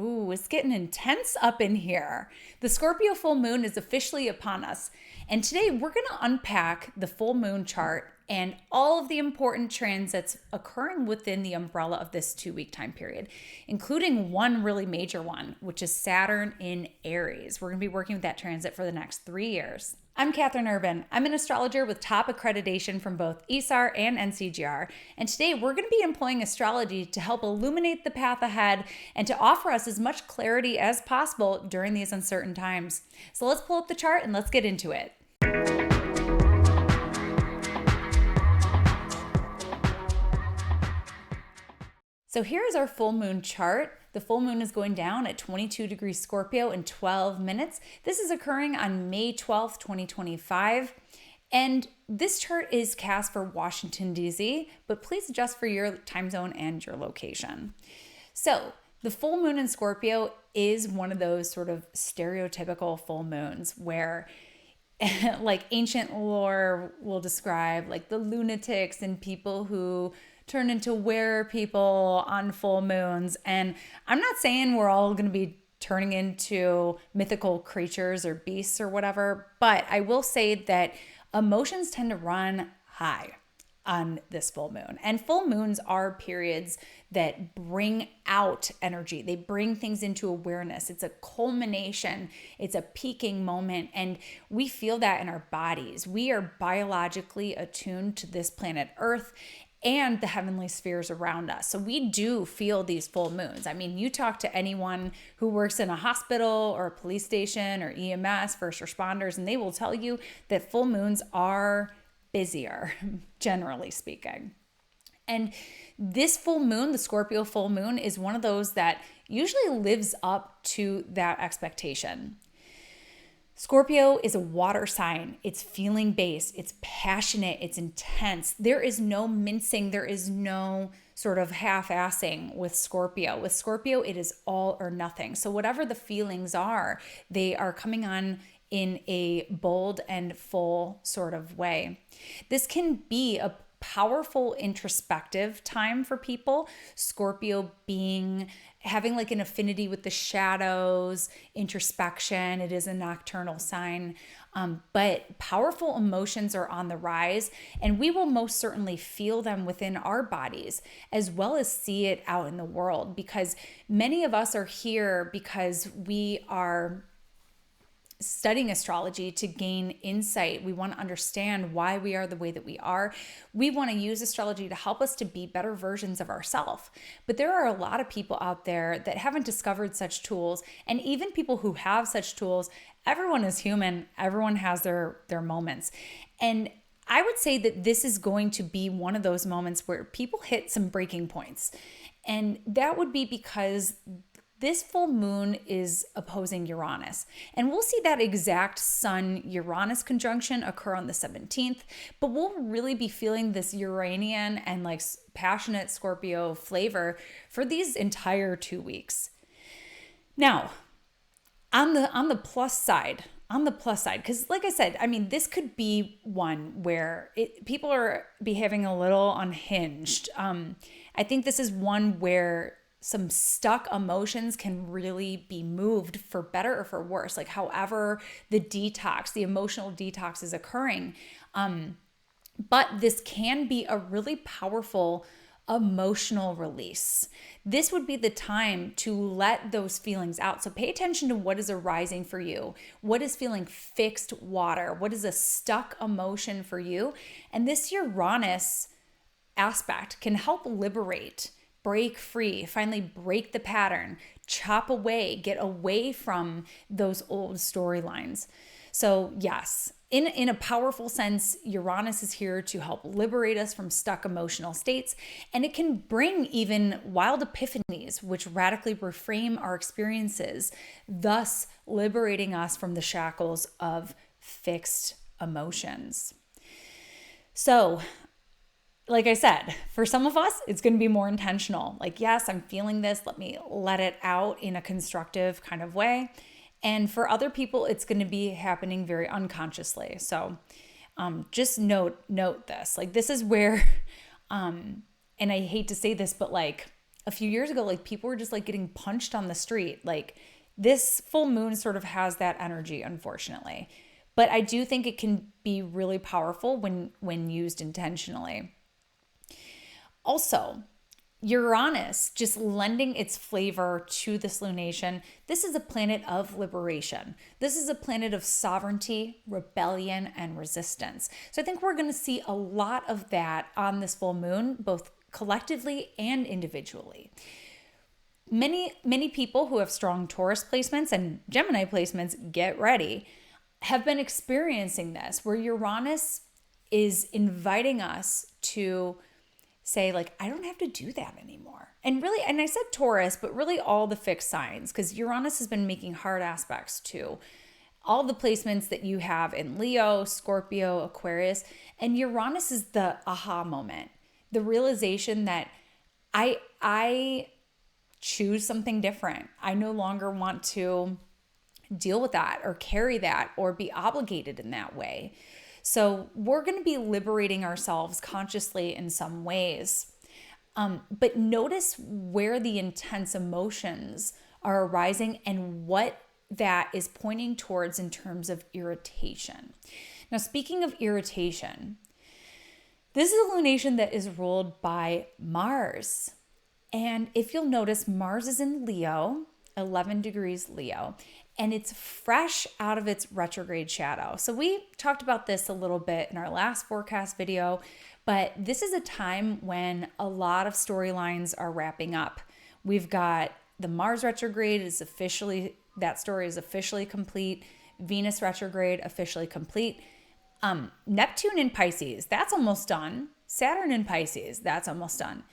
Ooh, it's getting intense up in here. The Scorpio full moon is officially upon us. And today we're going to unpack the full moon chart and all of the important transits occurring within the umbrella of this 2 week time period, including one really major one, which is Saturn in Aries. We're going to be working with that transit for the next 3 years. I'm Katherine Urban. I'm an astrologer with top accreditation from both ESAR and NCGR. And today we're going to be employing astrology to help illuminate the path ahead and to offer us as much clarity as possible during these uncertain times. So let's pull up the chart and let's get into it. So here's our full moon chart. The full moon is going down at 22 degrees Scorpio in 12 minutes. This is occurring on May 12th, 2025. And this chart is cast for Washington, D.C., but please adjust for your time zone and your location. So the full moon in Scorpio is one of those sort of stereotypical full moons where like ancient lore will describe like the lunatics and people who turn into were people on full moons. And I'm not saying we're all going to be turning into mythical creatures or beasts or whatever, but I will say that emotions tend to run high on this full moon. And full moons are periods that bring out energy. They bring things into awareness. It's a culmination. It's a peaking moment. And we feel that in our bodies. We are biologically attuned to this planet Earth and the heavenly spheres around us. So we do feel these full moons. I mean, you talk to anyone who works in a hospital or a police station or EMS, first responders, and they will tell you that full moons are busier, generally speaking. And this full moon, the Scorpio full moon, is one of those that usually lives up to that expectation. Scorpio is a water sign. It's feeling based. It's passionate. It's intense. There is no mincing. There is no sort of half-assing with Scorpio. With Scorpio, it is all or nothing. So whatever the feelings are, they are coming on in a bold and full sort of way. This can be a powerful introspective time for people. Scorpio having like an affinity with the shadows, introspection. It is a nocturnal sign, but powerful emotions are on the rise, and we will most certainly feel them within our bodies as well as see it out in the world, because many of us are here because we are studying astrology to gain insight. We want to understand why we are the way that we are. We want to use astrology to help us to be better versions of ourselves. But there are a lot of people out there that haven't discovered such tools. And even people who have such tools, everyone is human. Everyone has their moments. And I would say that this is going to be one of those moments where people hit some breaking points. And that would be because this full moon is opposing Uranus. And we'll see that exact Sun-Uranus conjunction occur on the 17th, but we'll really be feeling this Uranian and like passionate Scorpio flavor for these entire 2 weeks. Now, on the plus side, because like I said, I mean, this could be one where people are behaving a little unhinged. I think this is one where some stuck emotions can really be moved for better or for worse, like however the emotional detox is occurring. But this can be a really powerful emotional release. This would be the time to let those feelings out. So pay attention to what is arising for you. What is feeling fixed water? What is a stuck emotion for you? And this Uranus aspect can help liberate, break free, finally break the pattern, chop away, get away from those old storylines. So yes, in a powerful sense, Uranus is here to help liberate us from stuck emotional states, and it can bring even wild epiphanies, which radically reframe our experiences, thus liberating us from the shackles of fixed emotions. So like I said, for some of us, it's going to be more intentional. Like, yes, I'm feeling this. Let me let it out in a constructive kind of way. And for other people, it's going to be happening very unconsciously. So just note this. Like, this is where, and I hate to say this, but like a few years ago, like people were just like getting punched on the street. Like this full moon sort of has that energy, unfortunately. But I do think it can be really powerful when used intentionally. Also, Uranus just lending its flavor to this lunation. This is a planet of liberation. This is a planet of sovereignty, rebellion, and resistance. So I think we're going to see a lot of that on this full moon, both collectively and individually. Many people who have strong Taurus placements and Gemini placements, get ready, have been experiencing this, where Uranus is inviting us to say, like, I don't have to do that anymore. And really, and I said Taurus, but really all the fixed signs, because Uranus has been making hard aspects to all the placements that you have in Leo, Scorpio, Aquarius. And Uranus is the aha moment, the realization that I choose something different. I no longer want to deal with that or carry that or be obligated in that way. So we're going to be liberating ourselves consciously in some ways. But notice where the intense emotions are arising and what that is pointing towards in terms of irritation. Now, speaking of irritation, this is a lunation that is ruled by Mars. And if you'll notice, Mars is in Leo, 11 degrees Leo, and it's fresh out of its retrograde shadow. So we talked about this a little bit in our last forecast video, but this is a time when a lot of storylines are wrapping up. We've got the Mars retrograde that story is officially complete. Venus retrograde, officially complete. Neptune in Pisces, that's almost done. Saturn in Pisces, that's almost done.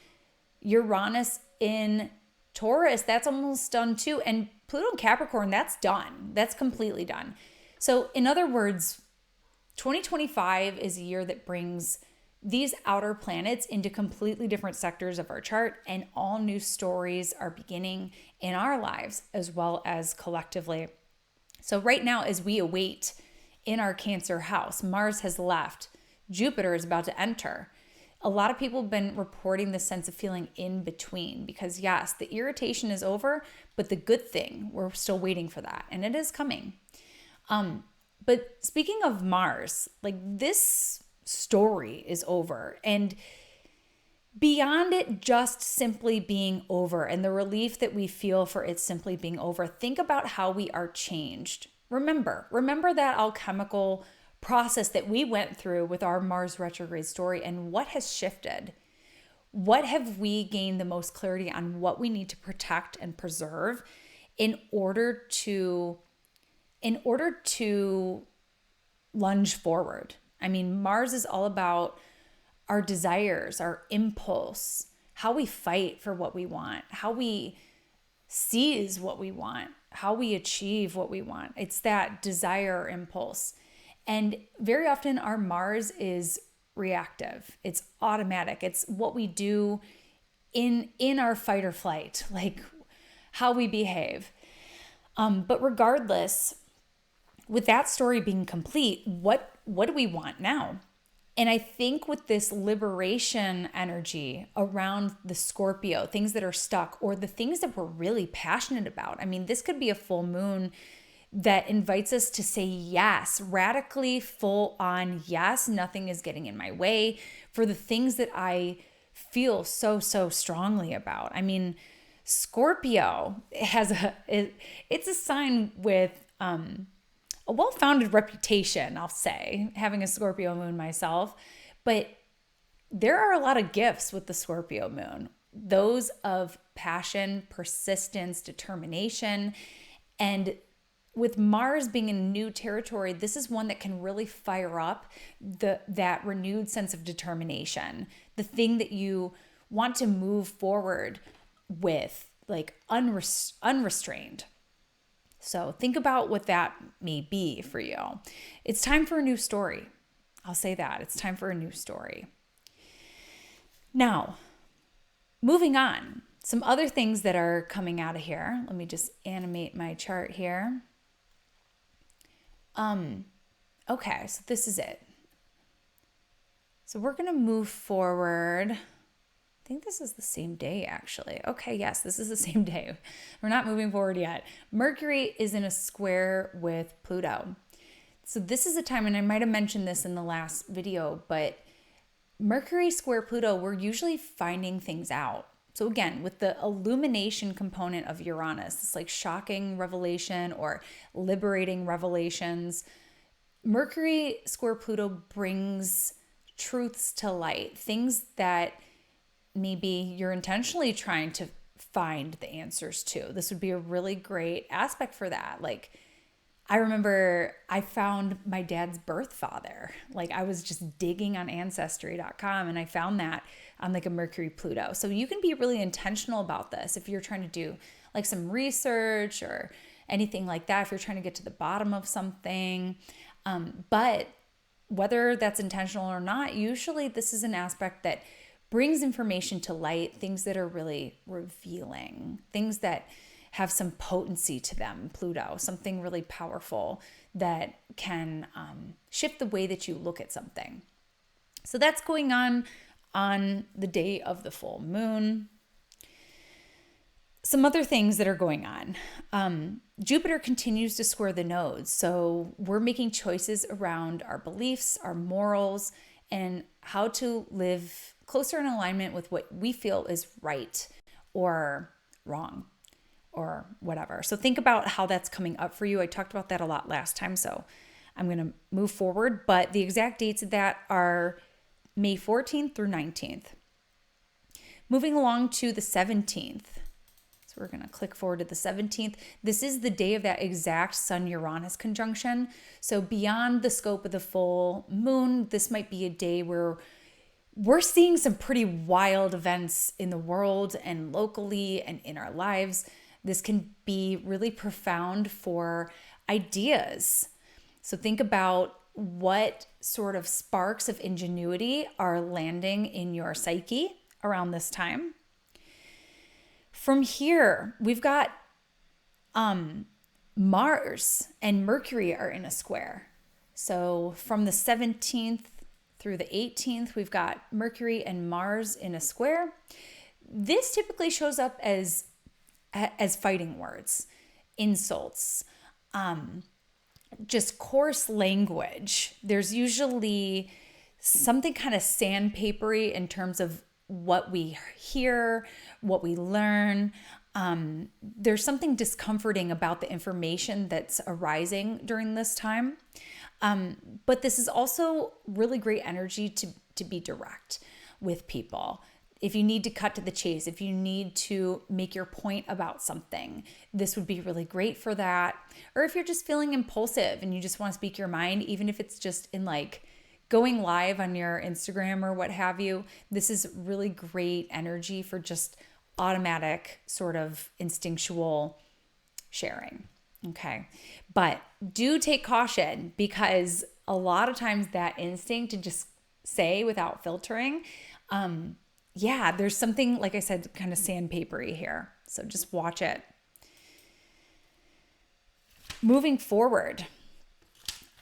Uranus in Taurus, that's almost done too. And Pluto in Capricorn, that's done. That's completely done. So in other words, 2025 is a year that brings these outer planets into completely different sectors of our chart, and all new stories are beginning in our lives as well as collectively. So right now, as we await in our Cancer house, Mars has left, Jupiter is about to enter. A lot of people have been reporting the sense of feeling in between because, yes, the irritation is over, but the good thing, we're still waiting for that, and it is coming. But speaking of Mars, like this story is over, and beyond it just simply being over and the relief that we feel for it simply being over, think about how we are changed. Remember that alchemical process that we went through with our Mars retrograde story, and what has shifted. What have we gained the most clarity on what we need to protect and preserve in order to lunge forward? I mean, Mars is all about our desires, our impulse, how we fight for what we want, how we seize what we want, how we achieve what we want. It's that desire impulse. And very often our Mars is reactive. It's automatic. It's what we do in our fight or flight, like how we behave. But regardless, with that story being complete, what do we want now? And I think with this liberation energy around the Scorpio, things that are stuck or the things that we're really passionate about. I mean, this could be a full moon that invites us to say yes, radically full on yes, nothing is getting in my way for the things that I feel so strongly about. I mean, Scorpio it's a sign with a well-founded reputation, I'll say, having a Scorpio moon myself, but there are a lot of gifts with the Scorpio moon, those of passion, persistence, determination, and with Mars being in new territory, this is one that can really fire up that renewed sense of determination, the thing that you want to move forward with, like unrestrained. So think about what that may be for you. It's time for a new story. I'll say that. It's time for a new story. Now, moving on. Some other things that are coming out of here. Let me just animate my chart here. Okay, so this is it. So we're going to move forward. I think this is the same day, actually. Okay, yes, this is the same day. We're not moving forward yet. Mercury is in a square with Pluto. So this is a time, and I might have mentioned this in the last video, but Mercury square Pluto, we're usually finding things out. So again, with the illumination component of Uranus, it's like shocking revelation or liberating revelations. Mercury square Pluto brings truths to light, things that maybe you're intentionally trying to find the answers to. This would be a really great aspect for that. Like, I remember I found my dad's birth father. Like, I was just digging on ancestry.com and I found that on like a Mercury Pluto. So you can be really intentional about this if you're trying to do like some research or anything like that, if you're trying to get to the bottom of something. But whether that's intentional or not, usually this is an aspect that brings information to light, things that are really revealing, things that have some potency to them, Pluto, something really powerful that can shift the way that you look at something. So that's going on the day of the full moon. Some other things that are going on. Jupiter continues to square the nodes. So we're making choices around our beliefs, our morals, and how to live closer in alignment with what we feel is right or wrong or whatever. So think about how that's coming up for you. I talked about that a lot last time, so I'm going to move forward. But the exact dates of that are May 14th through 19th. Moving along to the 17th. So we're going to click forward to the 17th. This is the day of that exact Sun-Uranus conjunction. So beyond the scope of the full moon, this might be a day where we're seeing some pretty wild events in the world and locally and in our lives. This can be really profound for ideas. So think about what sort of sparks of ingenuity are landing in your psyche around this time. From here, we've got Mars and Mercury are in a square. So from the 17th through the 18th, we've got Mercury and Mars in a square. This typically shows up as fighting words, insults, just coarse language. There's usually something kind of sandpapery in terms of what we hear, what we learn. There's something discomforting about the information that's arising during this time. But this is also really great energy to be direct with people. If you need to cut to the chase, if you need to make your point about something, this would be really great for that. Or if you're just feeling impulsive and you just want to speak your mind, even if it's just in like going live on your Instagram or what have you, this is really great energy for just automatic sort of instinctual sharing. Okay. But do take caution, because a lot of times that instinct to just say without filtering, there's something, like I said, kind of sandpapery here. So just watch it. Moving forward,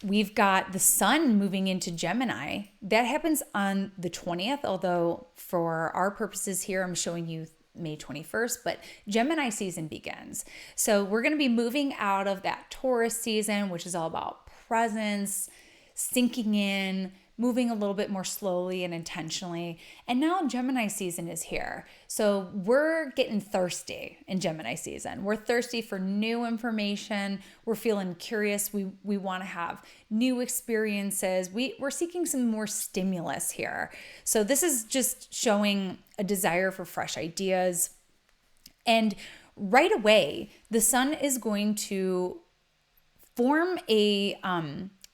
we've got the sun moving into Gemini. That happens on the 20th, although for our purposes here, I'm showing you May 21st, but Gemini season begins. So we're going to be moving out of that Taurus season, which is all about presence, sinking in, moving a little bit more slowly and intentionally. And now Gemini season is here. So we're getting thirsty in Gemini season. We're thirsty for new information. We're feeling curious. We want to have new experiences. We're seeking some more stimulus here. So this is just showing a desire for fresh ideas. And right away, the sun is going to form a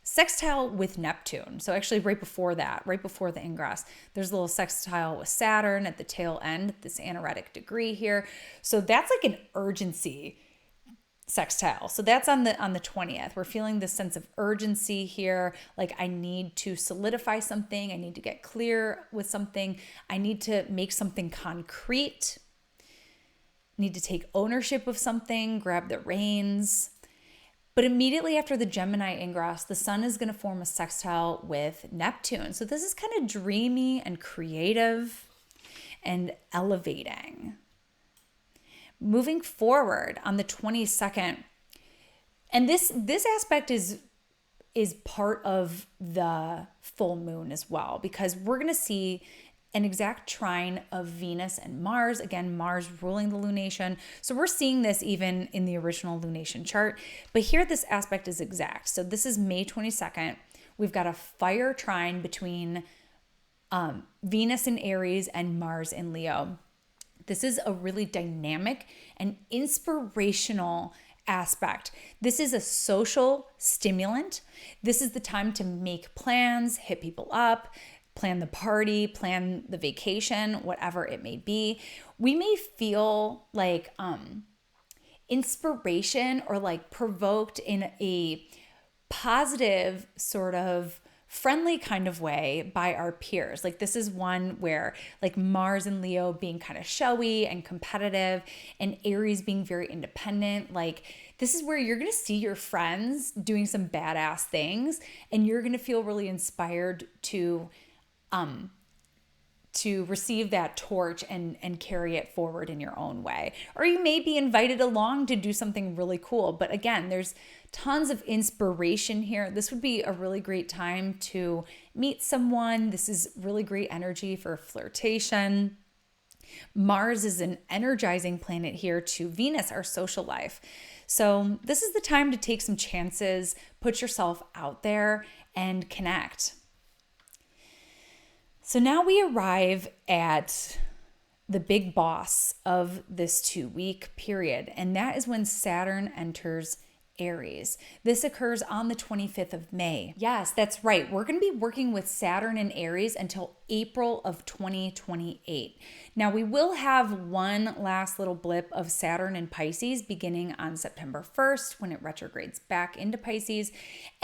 sextile with Neptune. So actually right before that, right before the ingress, there's a little sextile with Saturn at the tail end, this anaretic degree here. So that's like an urgency sextile. So that's on the 20th. We're feeling this sense of urgency here. Like, I need to solidify something. I need to get clear with something. I need to make something concrete. I need to take ownership of something, grab the reins. But immediately after the Gemini ingress, the sun is going to form a sextile with Neptune. So this is kind of dreamy and creative. and elevating. Moving forward on the 22nd, and this aspect is part of the full moon as well, because we're going to see an exact trine of Venus and Mars. Again, Mars ruling the lunation. So we're seeing this even in the original lunation chart. But here this aspect is exact. So this is May 22nd. We've got a fire trine between Venus in Aries and Mars in Leo. This is a really dynamic and inspirational aspect. This is a social stimulant. This is the time to make plans, hit people up, plan the party, plan the vacation, whatever it may be. We may feel like inspiration or like provoked in a positive sort of friendly kind of way by our peers. Like this is one where like Mars and Leo being kind of showy and competitive, and Aries being very independent. Like this is where you're going to see your friends doing some badass things, and you're going to feel really inspired to receive that torch and carry it forward in your own way. Or you may be invited along to do something really cool. But again, there's tons of inspiration here. This would be a really great time to meet someone. This is really great energy for flirtation. Mars is an energizing planet here to Venus, our social life. So this is the time to take some chances, put yourself out there, and connect. So now we arrive at the big boss of this 2-week period, and that is when Saturn enters Aries. This occurs on the 25th of May. Yes, that's right. We're going to be working with Saturn in Aries until April of 2028. Now, we will have one last little blip of Saturn in Pisces beginning on September 1st when it retrogrades back into Pisces,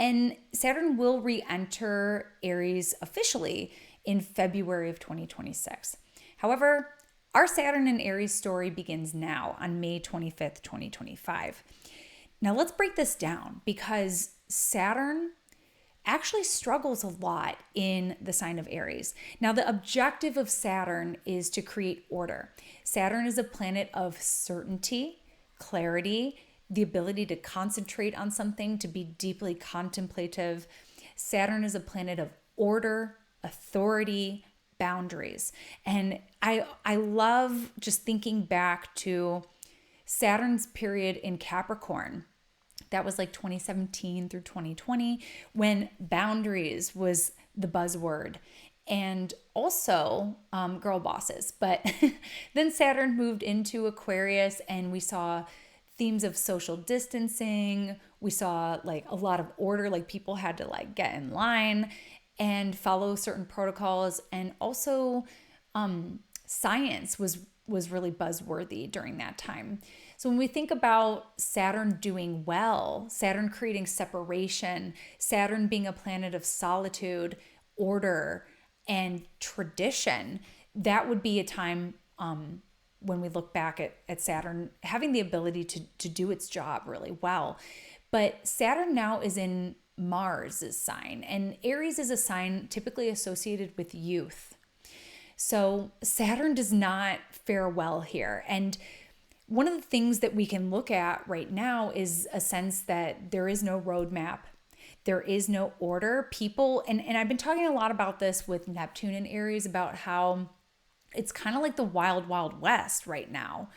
and Saturn will re-enter Aries officially in February of 2026. However, our Saturn in Aries story begins now on May 25th, 2025. Now let's break this down, because Saturn actually struggles a lot in the sign of Aries. Now the objective of Saturn is to create order. Saturn is a planet of certainty, clarity, the ability to concentrate on something, to be deeply contemplative. Saturn is a planet of order, authority, boundaries. And I love just thinking back to Saturn's period in Capricorn. That was like 2017 through 2020, when boundaries was the buzzword, and also girl bosses. But then Saturn moved into Aquarius, and we saw themes of social distancing. We saw like a lot of order, like people had to like get in line and follow certain protocols, and also science was really buzzworthy during that time. So when we think about Saturn doing well, Saturn creating separation, Saturn being a planet of solitude, order, and tradition, that would be a time when we look back at Saturn having the ability to do its job really well. But Saturn now is in Mars's sign, and Aries is a sign typically associated with youth. So Saturn does not fare well here. And one of the things that we can look at right now is a sense that there is no roadmap. There is no order. People, and I've been talking a lot about this with Neptune and Aries, about how it's kind of like the wild, wild west right now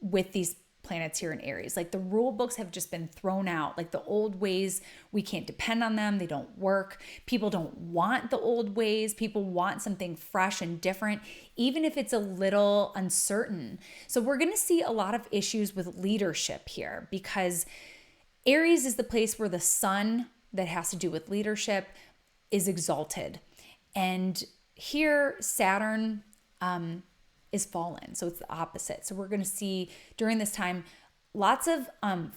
with these planets here in Aries. Like the rule books have just been thrown out. Like the old ways, we can't depend on them. They don't work. People don't want the old ways. People want something fresh and different, even if it's a little uncertain. So we're going to see a lot of issues with leadership here, because Aries is the place where the sun that has to do with leadership is exalted. And here Saturn is fallen. So it's the opposite. So we're going to see during this time lots of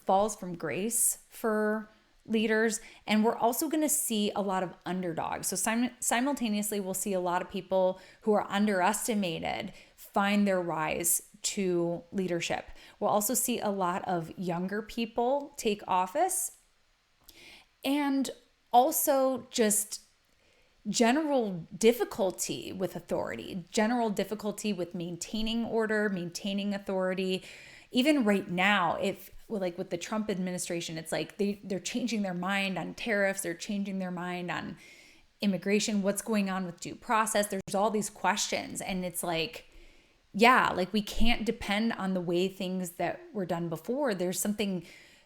falls from grace for leaders. And we're also going to see a lot of underdogs. So simultaneously, we'll see a lot of people who are underestimated find their rise to leadership. We'll also see a lot of younger people take office. And also just general difficulty with authority, general difficulty with maintaining order, maintaining authority. Even right now, if like with the Trump administration, it's like they're changing their mind on tariffs, they're changing their mind on immigration, what's going on with due process. There's all these questions, and it's like, yeah, like we can't depend on the way things that were done before. There's something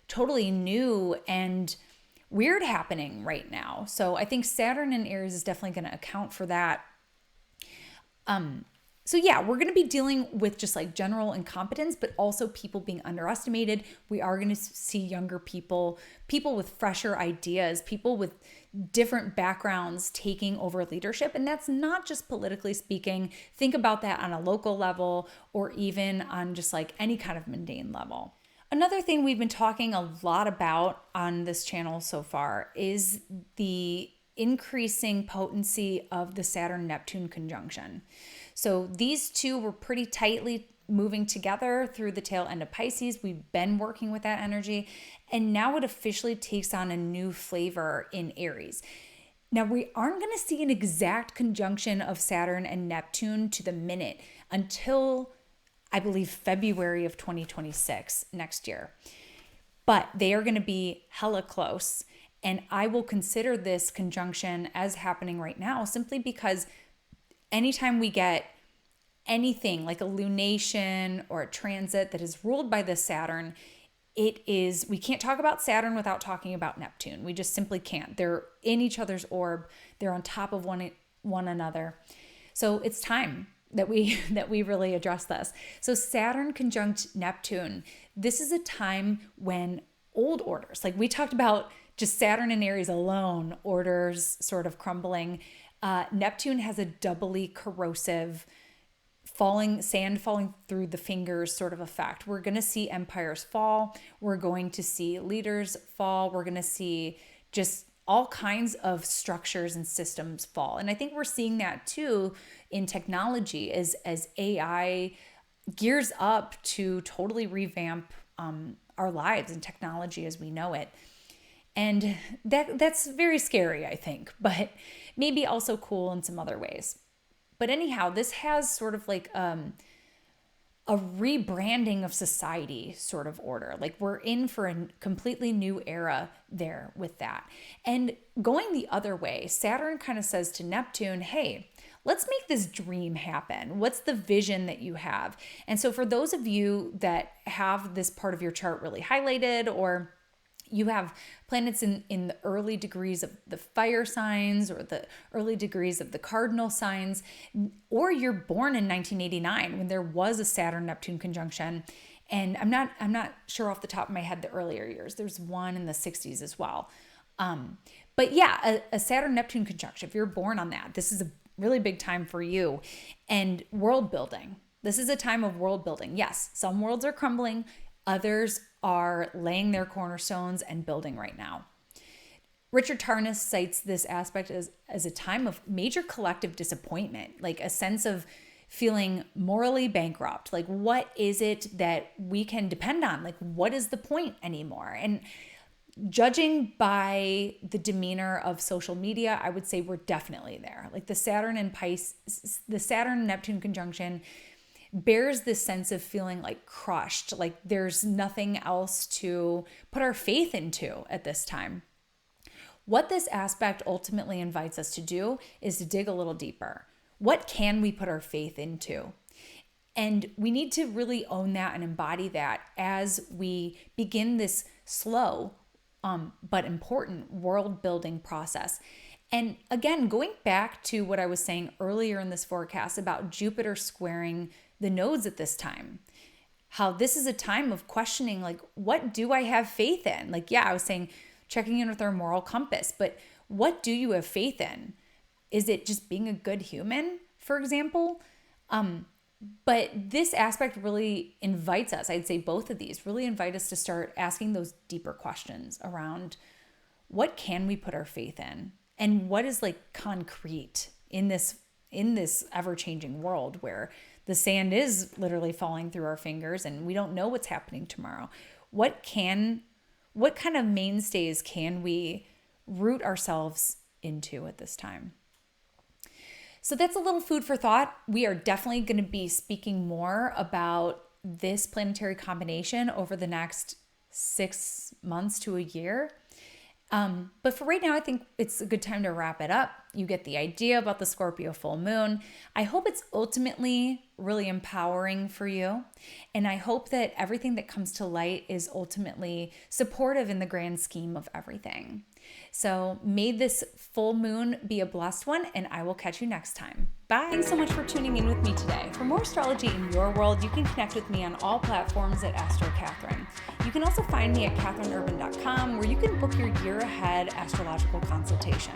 totally new and weird happening right now. So I think Saturn in Aries is definitely going to account for that. So yeah, we're going to be dealing with just like general incompetence, but also people being underestimated. We are going to see younger people, people with fresher ideas, people with different backgrounds taking over leadership. And that's not just politically speaking. Think about that on a local level or even on just like any kind of mundane level. Another thing we've been talking a lot about on this channel so far is the increasing potency of the Saturn-Neptune conjunction. So these two were pretty tightly moving together through the tail end of Pisces. We've been working with that energy, and now it officially takes on a new flavor in Aries. Now, we aren't going to see an exact conjunction of Saturn and Neptune to the minute until, I believe, February of 2026 next year. But they are going to be hella close. And I will consider this conjunction as happening right now simply because anytime we get anything like a lunation or a transit that is ruled by this Saturn, we can't talk about Saturn without talking about Neptune. We just simply can't. They're in each other's orb. They're on top of one another. So it's time that we really address this. So Saturn conjunct Neptune, this is a time when old orders, like we talked about just Saturn and Aries alone, orders sort of crumbling. Neptune has a doubly corrosive sand falling through the fingers sort of effect. We're going to see empires fall. We're going to see leaders fall. We're going to see just all kinds of structures and systems fall. And I think we're seeing that too in technology as AI gears up to totally revamp our lives and technology as we know it. And that's very scary, I think, but maybe also cool in some other ways. But anyhow, this has sort of like a rebranding of society sort of order. Like we're in for a completely new era there with that. And going the other way, Saturn kind of says to Neptune, hey, let's make this dream happen. What's the vision that you have? And so for those of you that have this part of your chart really highlighted, or you have planets in the early degrees of the fire signs or the early degrees of the cardinal signs, or you're born in 1989 when there was a Saturn-Neptune conjunction. And I'm not sure off the top of my head the earlier years. There's one in the 60s as well. But yeah, a Saturn-Neptune conjunction, if you're born on that, this is a really big time for you. And world building. This is a time of world building. Yes, some worlds are crumbling. Others are laying their cornerstones and building right now. Richard Tarnas cites this aspect as a time of major collective disappointment, like a sense of feeling morally bankrupt. Like, what is it that we can depend on? Like, what is the point anymore? And judging by the demeanor of social media, I would say we're definitely there. Like the Saturn-Neptune conjunction bears this sense of feeling like crushed, like there's nothing else to put our faith into at this time. What this aspect ultimately invites us to do is to dig a little deeper. What can we put our faith into? And we need to really own that and embody that as we begin this slow but important world building process. And again, going back to what I was saying earlier in this forecast about Jupiter squaring the nodes at this time, how this is a time of questioning, like, what do I have faith in? Like, yeah, I was saying checking in with our moral compass, but what do you have faith in? Is it just being a good human, for example? But this aspect really invites us, I'd say both of these really invite us to start asking those deeper questions around what can we put our faith in? And what is like concrete in this ever-changing world where the sand is literally falling through our fingers and we don't know what's happening tomorrow? What kind of mainstays can we root ourselves into at this time? So that's a little food for thought. We are definitely going to be speaking more about this planetary combination over the next 6 months to a year. But for right now, I think it's a good time to wrap it up. You get the idea about the Scorpio full moon. I hope it's ultimately really empowering for you. And I hope that everything that comes to light is ultimately supportive in the grand scheme of everything. So may this full moon be a blessed one, and I will catch you next time. Bye. Thanks so much for tuning in with me today. For more astrology in your world, you can connect with me on all platforms at Astro Catherine. You can also find me at catherineurban.com, where you can book your year ahead astrological consultation.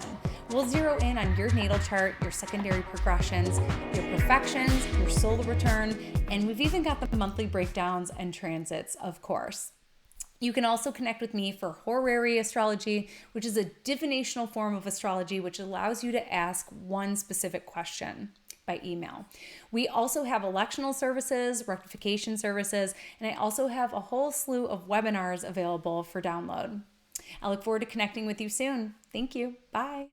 We'll zero in on your natal chart, your secondary progressions, your perfections, your solar return, and we've even got the monthly breakdowns and transits, of course. You can also connect with me for horary astrology, which is a divinational form of astrology which allows you to ask one specific question by email. We also have electional services, rectification services, and I also have a whole slew of webinars available for download. I look forward to connecting with you soon. Thank you. Bye.